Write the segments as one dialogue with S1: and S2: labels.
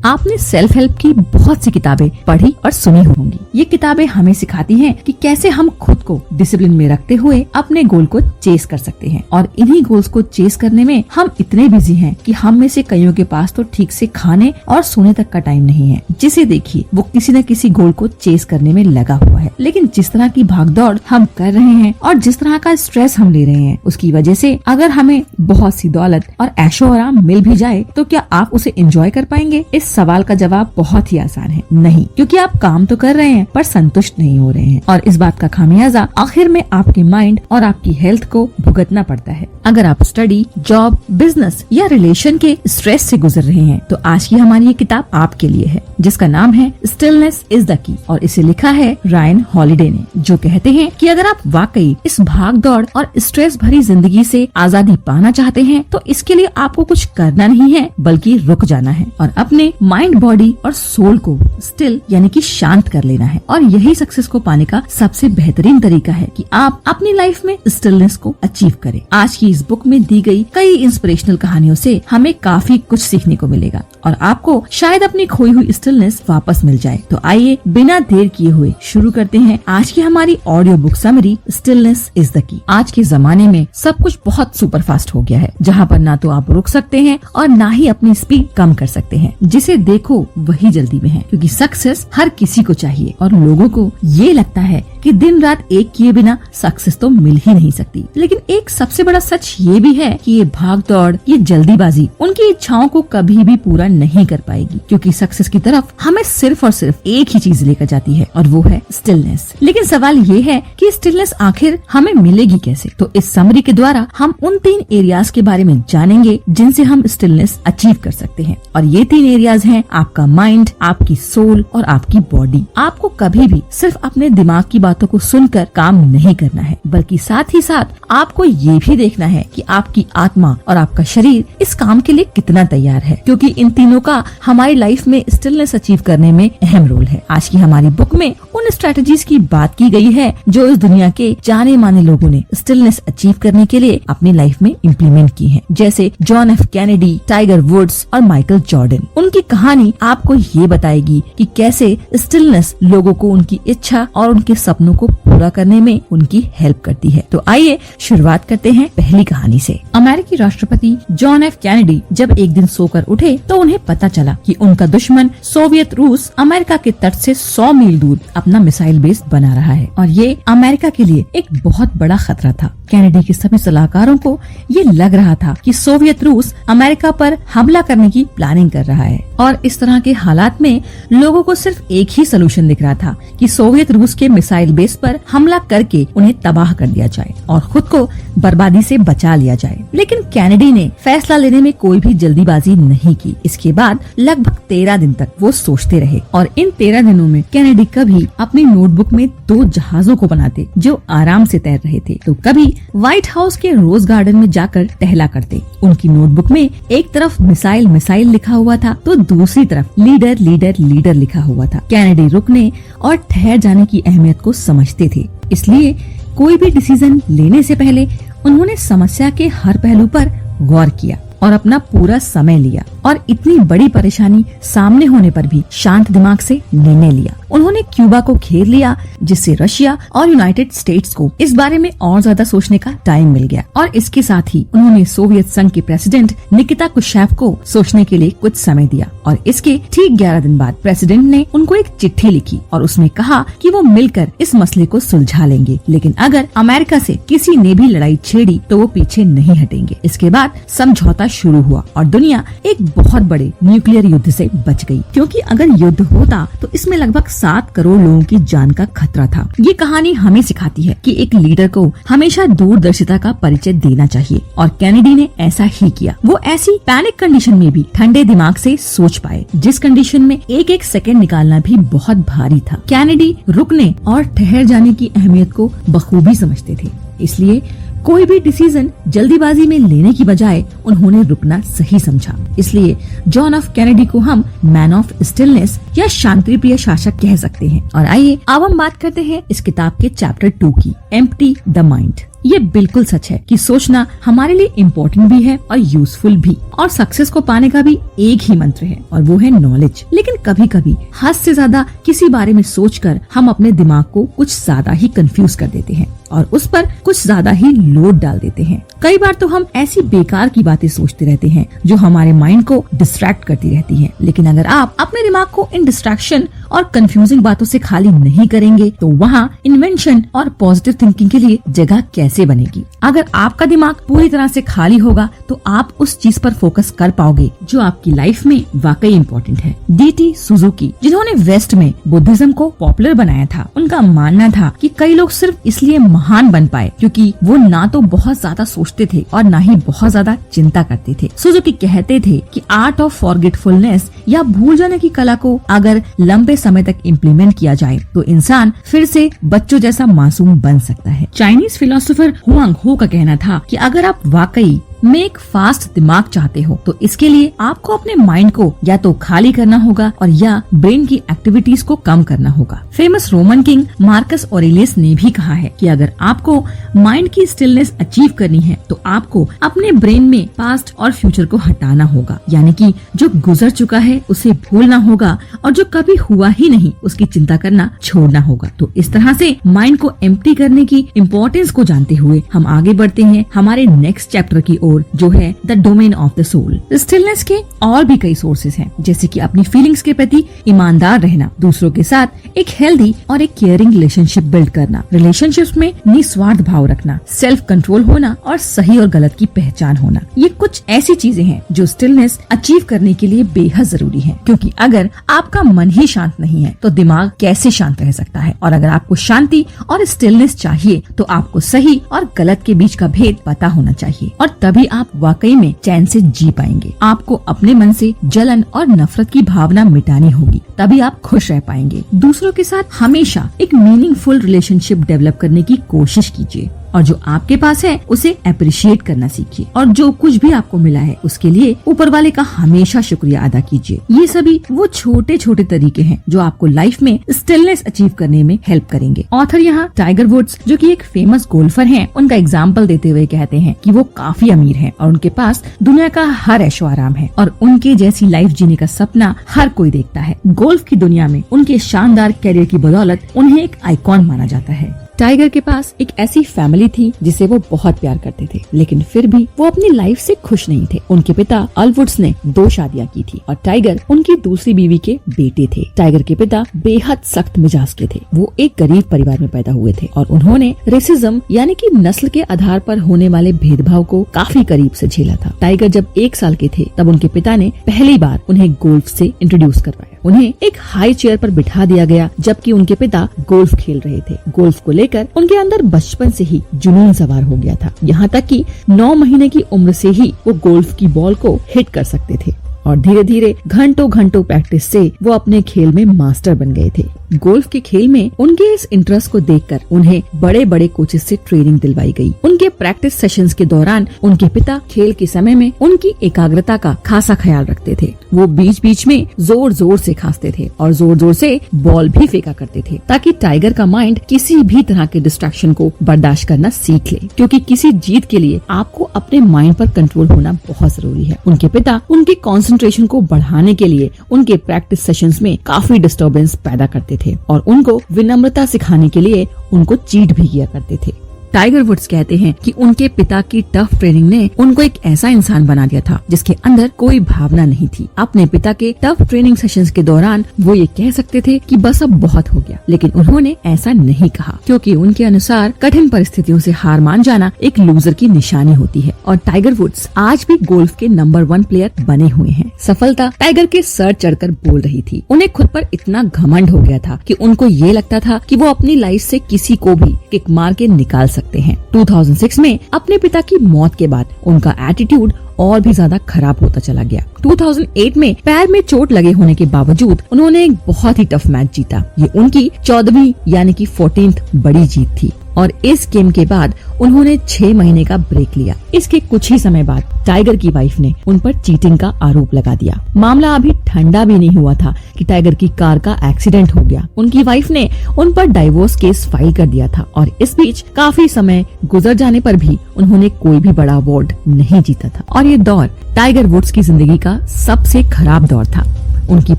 S1: आपने self help की बहुत सी किताबें पढ़ी और सुनी होंगी। ये किताबें हमें सिखाती हैं कि कैसे हम खुद को डिसिप्लिन में रखते हुए अपने गोल को चेस कर सकते हैं। और इन्हीं गोल्स को चेस करने में हम इतने बिजी हैं कि हम में से कईयों के पास तो ठीक से खाने और सोने तक का टाइम नहीं है। जिसे देखिए वो किसी न किसी गोल को चेस करने में लगा हुआ है। लेकिन जिस तरह की भागदौड़ हम कर रहे हैं और जिस तरह का स्ट्रेस हम ले रहे हैं, उसकी वजह से अगर हमें बहुत सी दौलत और ऐशो आराम मिल भी जाए तो क्या आप उसे एंजॉय कर पाएंगे? इस सवाल का जवाब बहुत ही आसान है, नहीं। क्योंकि आप काम तो कर रहे हैं पर संतुष्ट नहीं हो रहे हैं, और इस बात का खामियाजा आखिर में आपके माइंड और आपकी हेल्थ को भुगतना पड़ता है। अगर आप स्टडी, जॉब, बिजनेस या रिलेशन के स्ट्रेस से गुजर रहे हैं तो आज की हमारी ये किताब आपके लिए है, जिसका नाम है स्टिलनेस इज द की, और इसे लिखा है रायन हॉलिडे ने, जो कहते हैं कि अगर आप वाकई इस भाग दौड़ और स्ट्रेस भरी जिंदगी से आजादी पाना चाहते हैं तो इसके लिए आपको कुछ करना नहीं है बल्कि रुक जाना है और अपने माइंड, बॉडी और सोल को स्टिल यानी कि शांत कर लेना है। और यही सक्सेस को पाने का सबसे बेहतरीन तरीका है कि आप अपनी लाइफ में स्टिलनेस को अचीव करें। आज की इस बुक में दी गई कई इंस्पिरेशनल कहानियों से हमें काफी कुछ सीखने को मिलेगा और आपको शायद अपनी खोई हुई स्टिलनेस वापस मिल जाए। तो आइए बिना देर किए हुए शुरू करते हैं आज की हमारी audio book summary stillness is the key. आज के जमाने में सब कुछ बहुत सुपर फास्ट हो गया है, जहाँ पर ना तो आप रुक सकते हैं और ना ही अपनी स्पीड कम कर सकते हैं। जिसे देखो वही जल्दी में है, क्योंकि सक्सेस हर किसी को चाहिए और लोगों को ये लगता है कि दिन रात एक किए बिना सक्सेस तो मिल ही नहीं सकती। लेकिन एक सबसे बड़ा सच ये भी है कि ये भाग दौड़, ये जल्दीबाजी उनकी इच्छाओं को कभी भी पूरा नहीं कर पाएगी, क्योंकि सक्सेस की तरफ हमें सिर्फ और सिर्फ एक ही चीज लेकर जाती है और वो है स्टिलनेस। लेकिन सवाल ये है कि स्टिलनेस आखिर हमें मिलेगी कैसे? तो इस समरी के द्वारा हम उन 3 एरियाज के बारे में जानेंगे जिनसे हम स्टिलनेस अचीव कर सकते हैं। और ये 3 एरियाज हैं आपका माइंड, आपकी सोल और आपकी बॉडी। आपको कभी भी सिर्फ अपने दिमाग की बातों को सुनकर काम नहीं करना है, बल्कि साथ ही साथ आपको ये भी देखना है कि आपकी आत्मा और आपका शरीर इस काम के लिए कितना तैयार है, क्योंकि इन तीनों का हमारी लाइफ में स्टिलनेस अचीव करने में अहम रोल है। आज की हमारी बुक में उन स्ट्रेटजीज की बात की गई है जो इस दुनिया के जाने माने लोगों ने स्टिलनेस अचीव करने के लिए अपनी लाइफ में इम्प्लीमेंट की है, जैसे John F Kennedy, Tiger Woods और माइकल जॉर्डन। उनकी कहानी आपको ये बताएगी कि कैसे स्टिलनेस लोगों को उनकी इच्छा और उनके सपनों को पूरा करने में उनकी हेल्प करती है। तो आइए शुरुआत करते हैं पहली कहानी से। अमेरिकी राष्ट्रपति जॉन एफ कैनेडी जब एक दिन सोकर उठे तो उन्हें पता चला कि उनका दुश्मन सोवियत रूस अमेरिका के तट से 100 मील दूर अपना मिसाइल बेस बना रहा है और ये अमेरिका के लिए एक बहुत बड़ा खतरा था। कैनेडी के सभी सलाहकारों को ये लग रहा था कि सोवियत रूस अमेरिका पर हमला करने की प्लानिंग कर रहा है, और इस तरह के हालात में लोगों को सिर्फ एक ही सलूशन दिख रहा था कि सोवियत रूस के मिसाइल बेस पर हमला करके उन्हें तबाह कर दिया जाए और खुद को बर्बादी से बचा लिया जाए। लेकिन कैनेडी ने फैसला लेने में कोई भी जल्दीबाजी नहीं की। इसके बाद लगभग 13 दिन तक वो सोचते रहे, और इन 13 दिनों में कैनेडी कभी अपनी नोटबुक में 2 जहाजों को बनाते जो आराम से तैर रहे थे, तो कभी व्हाइट हाउस के रोज गार्डन में जाकर टहला करते। उनकी नोटबुक में एक तरफ मिसाइल मिसाइल लिखा हुआ था तो दूसरी तरफ लीडर लीडर लीडर लिखा हुआ था। कैनेडी रुकने और ठहर जाने की अहमियत को समझते थे, इसलिए कोई भी डिसीजन लेने से पहले उन्होंने समस्या के हर पहलू पर गौर किया और अपना पूरा समय लिया, और इतनी बड़ी परेशानी सामने होने पर भी शांत दिमाग से निर्णय लिया। उन्होंने क्यूबा को घेर लिया, जिससे रशिया और यूनाइटेड स्टेट्स को इस बारे में और ज्यादा सोचने का टाइम मिल गया, और इसके साथ ही उन्होंने सोवियत संघ के प्रेसिडेंट निकिता क्रुश्चेव को सोचने के लिए कुछ समय दिया। और इसके ठीक 11 दिन बाद प्रेसिडेंट ने उनको एक चिट्ठी लिखी और उसमें कहा कि वो मिलकर इस मसले को सुलझा लेंगे, लेकिन अगर अमेरिका से किसी ने भी लड़ाई छेड़ी तो वो पीछे नहीं हटेंगे। इसके बाद समझौता शुरू हुआ और दुनिया एक बहुत बड़े न्यूक्लियर युद्ध से बच गई, क्योंकि अगर युद्ध होता तो इसमें लगभग 7 करोड़ लोगों की जान का खतरा था। ये कहानी हमें सिखाती है कि एक लीडर को हमेशा दूरदर्शिता का परिचय देना चाहिए, और कैनेडी ने ऐसा ही किया। वो ऐसी पैनिक कंडीशन में भी ठंडे दिमाग से सोच पाए, जिस कंडीशन में एक एक सेकंड निकालना भी बहुत भारी था। कैनेडी रुकने और ठहर जाने की अहमियत को बखूबी समझते थे, इसलिए कोई भी डिसीजन जल्दीबाजी में लेने की बजाय उन्होंने रुकना सही समझा। इसलिए जॉन एफ कैनेडी को हम मैन ऑफ स्टिलनेस या शांति प्रिय शासक कह सकते हैं। और आइए अब हम बात करते हैं इस किताब के चैप्टर 2 की, एम्प्टी द माइंड। ये बिल्कुल सच है कि सोचना हमारे लिए इम्पोर्टेंट भी है और यूजफुल भी, और सक्सेस को पाने का भी एक ही मंत्र है और वो है नॉलेज। लेकिन कभी कभी हद से ज्यादा किसी बारे में सोचकर हम अपने दिमाग को कुछ ज्यादा ही कंफ्यूज कर देते हैं और उस पर कुछ ज्यादा ही लोड डाल देते हैं। कई बार तो हम ऐसी बेकार की बातें सोचते रहते हैं जो हमारे माइंड को डिस्ट्रैक्ट करती रहती हैं। लेकिन अगर आप अपने दिमाग को इन डिस्ट्रैक्शन और कंफ्यूजिंग बातों से खाली नहीं करेंगे तो वहाँ इन्वेंशन और पॉजिटिव थिंकिंग के लिए जगह कैसे बनेगी। अगर आपका दिमाग पूरी तरह से खाली होगा तो आप उस चीज पर फोकस कर पाओगे जो आपकी लाइफ में वाकई इम्पोर्टेंट है। D.T. सुजुकी, जिन्होंने वेस्ट में बुद्धिज्म को पॉपुलर बनाया था, उनका मानना था कि कई लोग सिर्फ इसलिए महान बन पाए क्योंकि वो ना तो बहुत ज्यादा सोचते थे और ना ही बहुत ज्यादा चिंता करते थे। सुजुकी कहते थे कि आर्ट ऑफ फॉरगेटफुलनेस या भूल जाने की कला को अगर लंबे समय तक इम्प्लीमेंट किया जाए तो इंसान फिर से बच्चों जैसा मासूम बन सकता है। चाइनीज फिलोसोफर हुआंग हो का कहना था कि अगर आप वाकई में एक फास्ट दिमाग चाहते हो तो इसके लिए आपको अपने माइंड को या तो खाली करना होगा और या ब्रेन की एक्टिविटीज को कम करना होगा। Famous Roman king Marcus Aurelius ने भी कहा है कि अगर आपको माइंड की स्टिलनेस अचीव करनी है तो आपको अपने ब्रेन में पास्ट और फ्यूचर को हटाना होगा, यानी कि जो गुजर चुका है उसे भूलना होगा और जो कभी हुआ ही नहीं उसकी चिंता करना छोड़ना होगा। तो इस तरह से माइंड को एम्प्टी करने की इम्पोर्टेंस को जानते हुए हम आगे बढ़ते हैं हमारे नेक्स्ट चैप्टर की ओर, जो है the domain of the soul. Stillness के और भी कई सोर्सेज हैं, जैसे कि अपनी फीलिंग्स के प्रति ईमानदार रहना, दूसरों के साथ एक हेल्दी और एक केयरिंग रिलेशनशिप बिल्ड करना, रिलेशनशिप्स में निस्वार्थ भाव रखना, सेल्फ कंट्रोल होना और सही और गलत की पहचान होना। ये कुछ ऐसी चीजें हैं जो स्टिलनेस अचीव करने के लिए बेहद जरूरी है, क्योंकि अगर आपका मन ही शांत नहीं है तो दिमाग कैसे शांत रह सकता है। और अगर आपको शांति और स्टिलनेस चाहिए तो आपको सही और गलत के बीच का भेद पता होना चाहिए और तभी आप वाकई में चैन से जी पाएंगे। आपको अपने मन से जलन और नफरत की भावना मिटानी होगी, तभी आप खुश रह पाएंगे। दूसरों के साथ हमेशा एक मीनिंगफुल रिलेशनशिप डेवलप करने की कोशिश कीजिए और जो आपके पास है उसे अप्रिशिएट करना सीखिए और जो कुछ भी आपको मिला है उसके लिए ऊपर वाले का हमेशा शुक्रिया अदा कीजिए। ये सभी वो छोटे छोटे तरीके हैं जो आपको लाइफ में स्टिलनेस अचीव करने में हेल्प करेंगे। ऑथर यहाँ टाइगर वुड्स, जो कि एक फेमस गोल्फर हैं, उनका एग्जाम्पल देते हुए कहते हैं कि वो काफी अमीर हैं और उनके पास दुनिया का हर ऐशो आराम है और उनके जैसी लाइफ जीने का सपना हर कोई देखता है। गोल्फ की दुनिया में उनके शानदार कैरियर की बदौलत उन्हें एक आइकॉन माना जाता है। टाइगर के पास एक ऐसी फैमिली थी जिसे वो बहुत प्यार करते थे, लेकिन फिर भी वो अपनी लाइफ से खुश नहीं थे। उनके पिता अल वुड्स ने 2 शादियां की थी और टाइगर उनकी दूसरी बीवी के बेटे थे। टाइगर के पिता बेहद सख्त मिजाज के थे। वो एक गरीब परिवार में पैदा हुए थे और उन्होंने रेसिज्म यानी कि नस्ल के आधार पर होने वाले भेदभाव को काफी करीब से झेला था। टाइगर जब 1 साल के थे तब उनके पिता ने पहली बार उन्हें गोल्फ से इंट्रोड्यूस करवाया। उन्हें एक हाई चेयर पर बिठा दिया गया जबकि उनके पिता गोल्फ खेल रहे थे। गोल्फ को लेकर उनके अंदर बचपन से ही जुनून सवार हो गया था, यहाँ तक कि 9 महीने की उम्र से ही वो गोल्फ की बॉल को हिट कर सकते थे और धीरे धीरे घंटों प्रैक्टिस से वो अपने खेल में मास्टर बन गए थे। गोल्फ के खेल में उनके इस इंटरेस्ट को देखकर उन्हें बड़े बड़े कोचेस से ट्रेनिंग दिलवाई गई। उनके प्रैक्टिस सेशंस के दौरान उनके पिता खेल के समय में उनकी एकाग्रता का खासा ख्याल रखते थे। वो बीच बीच में जोर जोर से खांसते थे और जोर जोर से बॉल भी फेंका करते थे ताकि टाइगर का माइंड किसी भी तरह के डिस्ट्रैक्शन को बर्दाश्त करना सीख ले, क्योंकि किसी जीत के लिए आपको अपने माइंड पर कंट्रोल होना बहुत जरूरी है। उनके पिता उनके कंसंट्रेशन को बढ़ाने के लिए उनके प्रैक्टिस सेशंस में काफी डिस्टर्बेंस पैदा करते थे और उनको विनम्रता सिखाने के लिए उनको चीट भी किया करते थे। टाइगर वुड्स कहते हैं कि उनके पिता की टफ ट्रेनिंग ने उनको एक ऐसा इंसान बना दिया था जिसके अंदर कोई भावना नहीं थी। अपने पिता के टफ ट्रेनिंग सेशंस के दौरान वो ये कह सकते थे कि बस अब बहुत हो गया, लेकिन उन्होंने ऐसा नहीं कहा क्योंकि उनके अनुसार कठिन परिस्थितियों से हार मान जाना एक लूजर की निशानी होती है। और टाइगर वुड्स आज भी गोल्फ के नंबर 1 प्लेयर बने हुए हैं। सफलता टाइगर के सर चढ़कर बोल रही थी। उन्हें खुद पर इतना घमंड हो गया था कि उनको ये लगता था कि वो अपनी लाइफ से किसी को भी किक मार के निकाल सकते हैं। 2006 में अपने पिता की मौत के बाद उनका एटीट्यूड और भी ज्यादा खराब होता चला गया। 2008 में पैर में चोट लगे होने के बावजूद उन्होंने एक बहुत ही टफ मैच जीता। ये उनकी 14वीं यानी कि 14th बड़ी जीत थी। और इस गेम के बाद उन्होंने 6 महीने का ब्रेक लिया। इसके कुछ ही समय बाद टाइगर की वाइफ ने उन पर चीटिंग का आरोप लगा दिया। मामला अभी ठंडा भी नहीं हुआ था कि टाइगर की कार का एक्सीडेंट हो गया। उनकी वाइफ ने उन पर डाइवोर्स केस फाइल कर दिया था और इस बीच काफी समय गुजर जाने पर भी उन्होंने कोई भी बड़ा अवार्ड नहीं जीता था। और ये दौर टाइगर वुड्स की जिंदगी का सबसे खराब दौर था। उनकी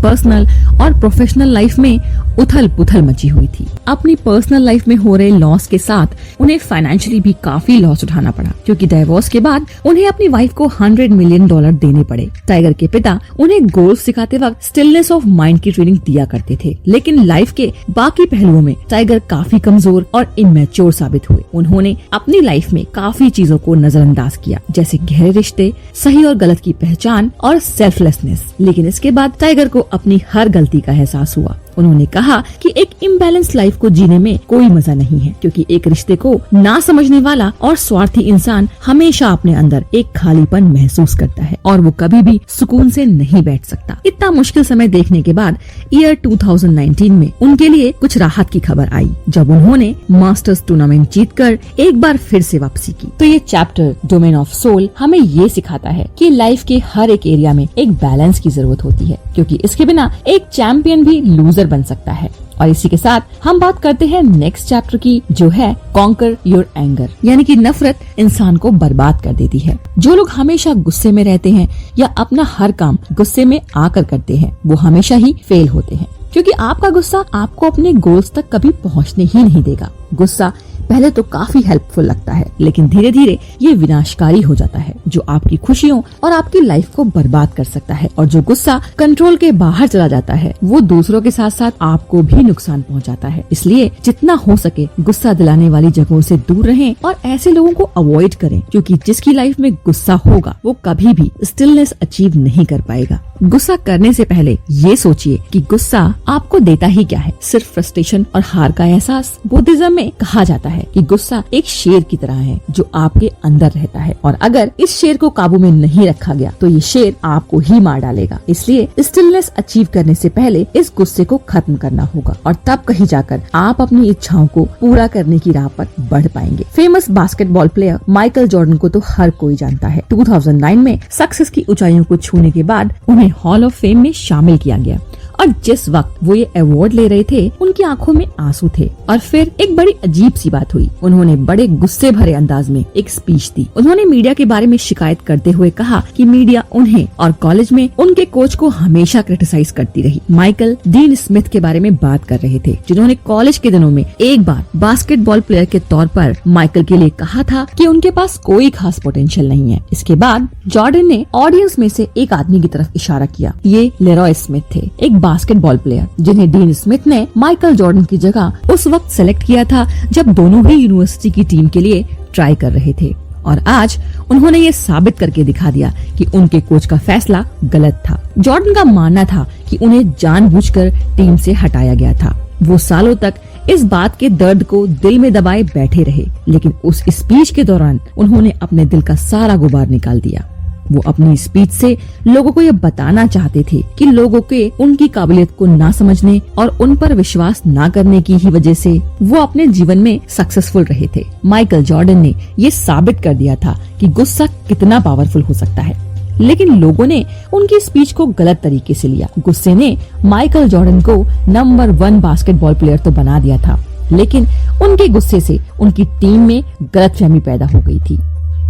S1: पर्सनल और प्रोफेशनल लाइफ में उथल पुथल मची हुई थी। अपनी पर्सनल लाइफ में हो रहे लॉस के साथ उन्हें फाइनेंशियली भी काफी लॉस उठाना पड़ा, क्योंकि डाइवोर्स के बाद उन्हें अपनी वाइफ को $100 मिलियन देने पड़े। टाइगर के पिता उन्हें गोल्फ सिखाते वक्त स्टिलनेस ऑफ माइंड की ट्रेनिंग दिया करते थे, लेकिन लाइफ के बाकी पहलुओं में टाइगर काफी कमजोर और इमेच्योर साबित हुए। उन्होंने अपनी लाइफ में काफी चीजों को नजरअंदाज किया, जैसे गहरे रिश्ते, सही और गलत की पहचान और सेल्फलेसनेस। लेकिन इसके बाद टाइगर को अपनी हर गलती का एहसास हुआ। उन्होंने कहा कि एक इम्बैलेंस लाइफ को जीने में कोई मजा नहीं है, क्योंकि एक रिश्ते को ना समझने वाला और स्वार्थी इंसान हमेशा अपने अंदर एक खालीपन महसूस करता है और वो कभी भी सुकून से नहीं बैठ सकता। इतना मुश्किल समय देखने के बाद ईयर 2019 में उनके लिए कुछ राहत की खबर आई, जब उन्होंने मास्टर्स टूर्नामेंट जीतकर एक बार फिर से वापसी की। तो ये चैप्टर डोमेन ऑफ सोल हमें ये सिखाता है कि लाइफ के हर एक एरिया में एक बैलेंस की जरूरत होती है, क्योंकि इसके बिना एक चैंपियन भी लूजर बन सकता है। और इसी के साथ हम बात करते हैं नेक्स्ट चैप्टर की, जो है कॉन्कर योर एंगर, यानी कि नफरत इंसान को बर्बाद कर देती है। जो लोग हमेशा गुस्से में रहते हैं या अपना हर काम गुस्से में आकर करते हैं, वो हमेशा ही फेल होते हैं, क्योंकि आपका गुस्सा आपको अपने गोल्स तक कभी पहुंचने ही नहीं देगा। गुस्सा पहले तो काफी हेल्पफुल लगता है, लेकिन धीरे धीरे ये विनाशकारी हो जाता है, जो आपकी खुशियों और आपकी लाइफ को बर्बाद कर सकता है। और जो गुस्सा कंट्रोल के बाहर चला जाता है, वो दूसरों के साथ साथ आपको भी नुकसान पहुंचाता है। इसलिए जितना हो सके गुस्सा दिलाने वाली जगहों से दूर रहें और ऐसे लोगों को अवॉइड करें, क्योंकि जिसकी लाइफ में गुस्सा होगा वो कभी भी स्टिलनेस अचीव नहीं कर पाएगा। गुस्सा करने से पहले ये सोचिए कि गुस्सा आपको देता ही क्या है, सिर्फ फ्रस्ट्रेशन और हार का एहसास। बुद्धिज्म में कहा जाता है कि गुस्सा एक शेर की तरह है जो आपके अंदर रहता है, और अगर इस शेर को काबू में नहीं रखा गया तो ये शेर आपको ही मार डालेगा। इसलिए स्टिलनेस अचीव करने से पहले इस गुस्से को खत्म करना होगा, और तब कहीं जाकर आप अपनी इच्छाओं को पूरा करने की राह पर बढ़ पाएंगे। Famous basketball player Michael Jordan को तो हर कोई जानता है। 2009 में सक्सेस की ऊंचाइयों को छूने के बाद उन्हें हॉल ऑफ फेम में शामिल किया गया, और जिस वक्त वो ये अवार्ड ले रहे थे उनकी आंखों में आंसू थे। और फिर एक बड़ी अजीब सी बात हुई, उन्होंने बड़े गुस्से भरे अंदाज में एक स्पीच दी। उन्होंने मीडिया के बारे में शिकायत करते हुए कहा कि मीडिया उन्हें और कॉलेज में उनके कोच को हमेशा क्रिटिसाइज करती रही। माइकल डीन स्मिथ के बारे में बात कर रहे थे, जिन्होंने कॉलेज के दिनों में एक बार बास्केटबॉल प्लेयर के तौर पर माइकल के लिए कहा था कि उनके पास कोई खास पोटेंशियल नहीं है। इसके बाद जॉर्डन ने ऑडियंस में से एक आदमी की तरफ इशारा किया। ये लेरॉय स्मिथ थे, एक बास्केटबॉल प्लेयर जिन्हें डीन स्मिथ ने माइकल जॉर्डन की जगह उस वक्त सेलेक्ट किया था जब दोनों ही यूनिवर्सिटी की टीम के लिए ट्राई कर रहे थे। और आज उन्होंने ये साबित करके दिखा दिया कि उनके कोच का फैसला गलत था। जॉर्डन का मानना था कि उन्हें जानबूझकर टीम से हटाया गया था। वो सालों तक इस बात के दर्द को दिल में दबाए बैठे रहे, लेकिन उस स्पीच के दौरान उन्होंने अपने दिल का सारा गुबार निकाल दिया। वो अपनी स्पीच से लोगों को ये बताना चाहते थे कि लोगों के उनकी काबिलियत को ना समझने और उन पर विश्वास ना करने की ही वजह से वो अपने जीवन में सक्सेसफुल रहे थे। माइकल जॉर्डन ने ये साबित कर दिया था कि गुस्सा कितना पावरफुल हो सकता है, लेकिन लोगों ने उनकी स्पीच को गलत तरीके से लिया। गुस्से ने माइकल जॉर्डन को नंबर 1 बास्केटबॉल प्लेयर तो बना दिया था, लेकिन उनके गुस्से से उनकी टीम में गलतफहमी पैदा हो गई थी।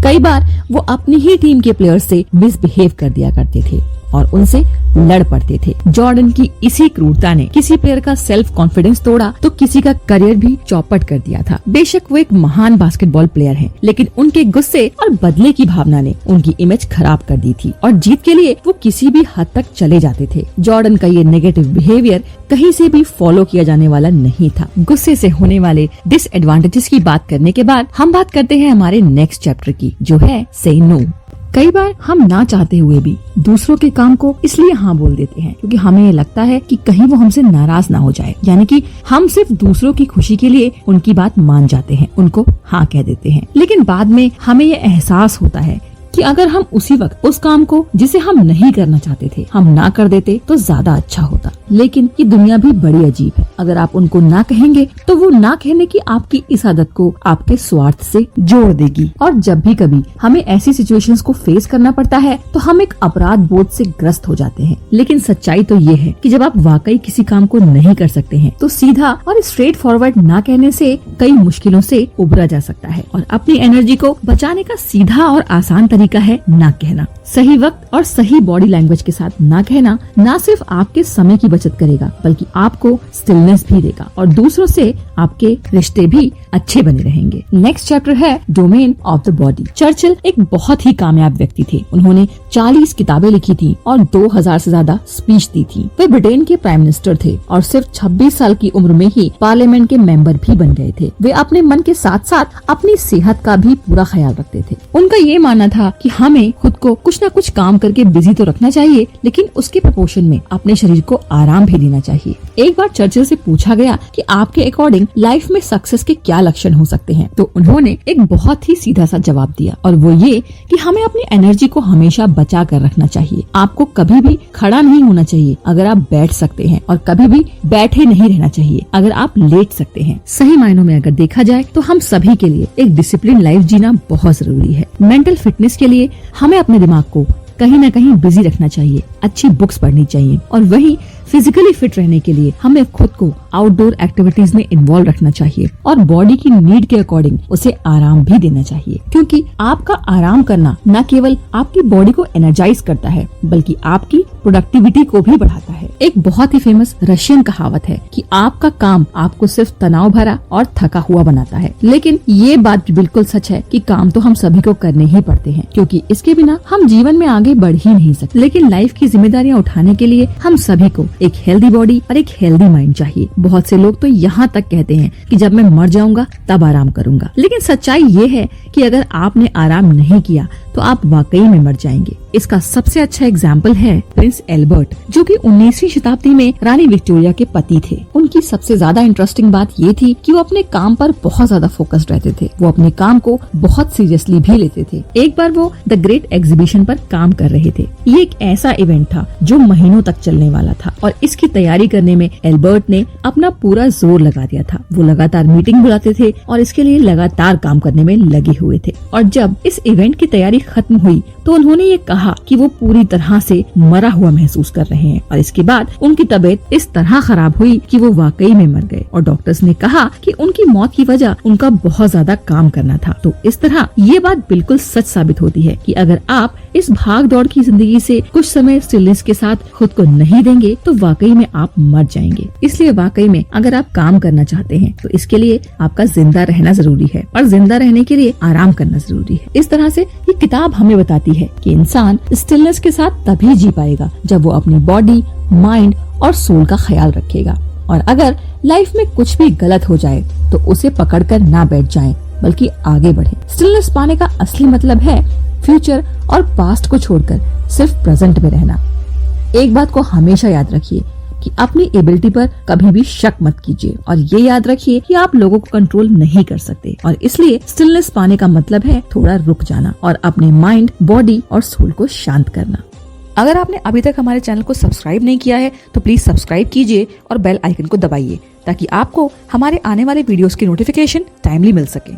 S1: कई बार वो अपनी ही टीम के प्लेयर्स से मिसबिहेव कर दिया करते थे और उनसे लड़ पड़ते थे। जॉर्डन की इसी क्रूरता ने किसी प्लेयर का सेल्फ कॉन्फिडेंस तोड़ा तो किसी का करियर भी चौपट कर दिया था। बेशक वो एक महान बास्केटबॉल प्लेयर हैं, लेकिन उनके गुस्से और बदले की भावना ने उनकी इमेज खराब कर दी थी और जीत के लिए वो किसी भी हद तक चले जाते थे। जॉर्डन का ये नेगेटिव बिहेवियर कहीं से भी फॉलो किया जाने वाला नहीं था। गुस्से से होने वाले डिसएडवांटेजेस की बात करने के बाद हम बात करते हैं हमारे नेक्स्ट चैप्टर की, जो है से नो। कई बार हम ना चाहते हुए भी दूसरों के काम को इसलिए हाँ बोल देते हैं क्योंकि हमें ये लगता है कि कहीं वो हमसे नाराज ना हो जाए, यानी कि हम सिर्फ दूसरों की खुशी के लिए उनकी बात मान जाते हैं, उनको हाँ कह देते हैं। लेकिन बाद में हमें ये एहसास होता है कि अगर हम उसी वक्त उस काम को जिसे हम नहीं करना चाहते थे हम ना कर देते तो ज्यादा अच्छा होता। लेकिन ये दुनिया भी बड़ी अजीब है। अगर आप उनको ना कहेंगे तो वो ना कहने की आपकी इस आदत को आपके स्वार्थ से जोड़ देगी। और जब भी कभी हमें ऐसी सिचुएशंस को फेस करना पड़ता है तो हम एक अपराध बोध से ग्रस्त हो जाते हैं। लेकिन सच्चाई तो ये है कि जब आप वाकई किसी काम को नहीं कर सकते हैं तो सीधा और स्ट्रेट फॉरवर्ड ना कहने से कई मुश्किलों से उबरा जा सकता है। और अपनी एनर्जी को बचाने का सीधा और आसान तरीका है ना कहना। सही वक्त और सही बॉडी लैंग्वेज के साथ ना कहना न सिर्फ आपके समय की बचत करेगा बल्कि आपको स्टिलनेस भी देगा और दूसरों से आपके रिश्ते भी अच्छे बने रहेंगे। नेक्स्ट चैप्टर है domain of the body. Churchill एक बहुत ही कामयाब व्यक्ति थे। उन्होंने 40 किताबें लिखी थी और 2000 से ज्यादा स्पीच दी थी। वे ब्रिटेन के प्राइम मिनिस्टर थे और सिर्फ 26 साल की उम्र में ही पार्लियामेंट के मेंबर भी बन गए थे। वे अपने मन के साथ साथ अपनी सेहत का भी पूरा ख्याल रखते थे। उनका ये मानना था कि हमें खुद को कुछ न कुछ काम करके बिजी तो रखना चाहिए, लेकिन उसके प्रोपोर्शन में अपने शरीर को आराम भी देना चाहिए। एक बार चर्चिल से पूछा गया कि आपके अकॉर्डिंग लाइफ में सक्सेस के क्या लक्षण हो सकते हैं, तो उन्होंने एक बहुत ही सीधा सा जवाब दिया और वो ये कि हमें अपनी एनर्जी को हमेशा बचा कर रखना चाहिए। आपको कभी भी खड़ा नहीं होना चाहिए अगर आप बैठ सकते हैं और कभी भी बैठे नहीं रहना चाहिए अगर आप लेट सकते हैं। सही मायनों में अगर देखा जाए तो हम सभी के लिए एक डिसिप्लिन लाइफ जीना बहुत जरूरी है। मेंटल फिटनेस के लिए हमें अपने दिमाग को कहीं न कहीं बिजी रखना चाहिए, अच्छी बुक्स पढ़नी चाहिए और वही फिजिकली फिट रहने के लिए हमें खुद को आउटडोर एक्टिविटीज में इन्वॉल्व रखना चाहिए और बॉडी की नीड के अकॉर्डिंग उसे आराम भी देना चाहिए, क्योंकि आपका आराम करना न केवल आपकी बॉडी को एनर्जाइज करता है बल्कि आपकी प्रोडक्टिविटी को भी बढ़ाता है। एक बहुत ही फेमस रशियन कहावत है कि आपका काम आपको सिर्फ तनाव भरा और थका हुआ बनाता है, लेकिन ये बात बिल्कुल सच है कि काम तो हम सभी को करने ही पड़ते हैं, क्योंकि इसके बिना हम जीवन में आगे बढ़ ही नहीं सकते। लेकिन लाइफ की जिम्मेदारियाँ उठाने के लिए हम सभी को एक हेल्दी बॉडी और एक हेल्दी माइंड चाहिए। बहुत से लोग तो यहाँ तक कहते हैं कि जब मैं मर जाऊंगा तब आराम करूंगा, लेकिन सच्चाई ये है कि अगर आपने आराम नहीं किया तो आप वाकई में मर जाएंगे। इसका सबसे अच्छा एग्जाम्पल है प्रिंस एल्बर्ट, जो कि 19वीं शताब्दी में रानी विक्टोरिया के पति थे। उनकी सबसे ज्यादा इंटरेस्टिंग बात ये थी कि वो अपने काम पर बहुत ज्यादा फोकस्ड रहते थे। वो अपने काम को बहुत सीरियसली भी लेते थे। एक बार वो द ग्रेट एग्जीबिशन पर काम कर रहे थे। ये एक ऐसा इवेंट था जो महीनों तक चलने वाला था और इसकी तैयारी करने में एल्बर्ट ने अपना पूरा जोर लगा दिया था। वो लगातार मीटिंग बुलाते थे और इसके लिए लगातार काम करने में लगे हुए थे। और जब इस इवेंट की तैयारी खत्म हुई तो उन्होंने ये कहा कि वो पूरी तरह से मरा हुआ महसूस कर रहे हैं और इसके बाद उनकी तबीयत इस तरह खराब हुई कि वो वाकई में मर गए और डॉक्टर्स ने कहा कि उनकी मौत की वजह उनका बहुत ज्यादा काम करना था। तो इस तरह ये बात बिल्कुल सच साबित होती है कि अगर आप इस भाग दौड़ की जिंदगी से कुछ समय स्टिलनेस के साथ खुद को नहीं देंगे तो वाकई में आप मर जाएंगे। इसलिए वाकई में अगर आप काम करना चाहते हैं तो इसके लिए आपका जिंदा रहना जरूरी है और जिंदा रहने के लिए आराम करना जरूरी है। इस तरह से ये किताब हमें बताती है कि इंसान स्टिलनेस के साथ तभी जी पाएगा जब वो अपनी बॉडी, माइंड और सोल का ख्याल रखेगा। और अगर लाइफ में कुछ भी गलत हो जाए तो उसे पकड़कर ना बैठ जाएं, बल्कि आगे बढ़े। स्टिलनेस पाने का असली मतलब है फ्यूचर और पास्ट को छोड़कर सिर्फ प्रेजेंट में रहना। एक बात को हमेशा याद रखिए कि अपनी एबिलिटी पर कभी भी शक मत कीजिए और ये याद रखिए कि आप लोगों को कंट्रोल नहीं कर सकते और इसलिए स्टिलनेस पाने का मतलब है थोड़ा रुक जाना और अपने माइंड, बॉडी और सोल को शांत करना। अगर आपने अभी तक हमारे चैनल को सब्सक्राइब नहीं किया है तो प्लीज सब्सक्राइब कीजिए और बेल आइकन को दबाइए ताकि आपको हमारे आने वाले वीडियोस की नोटिफिकेशन टाइमली मिल सके।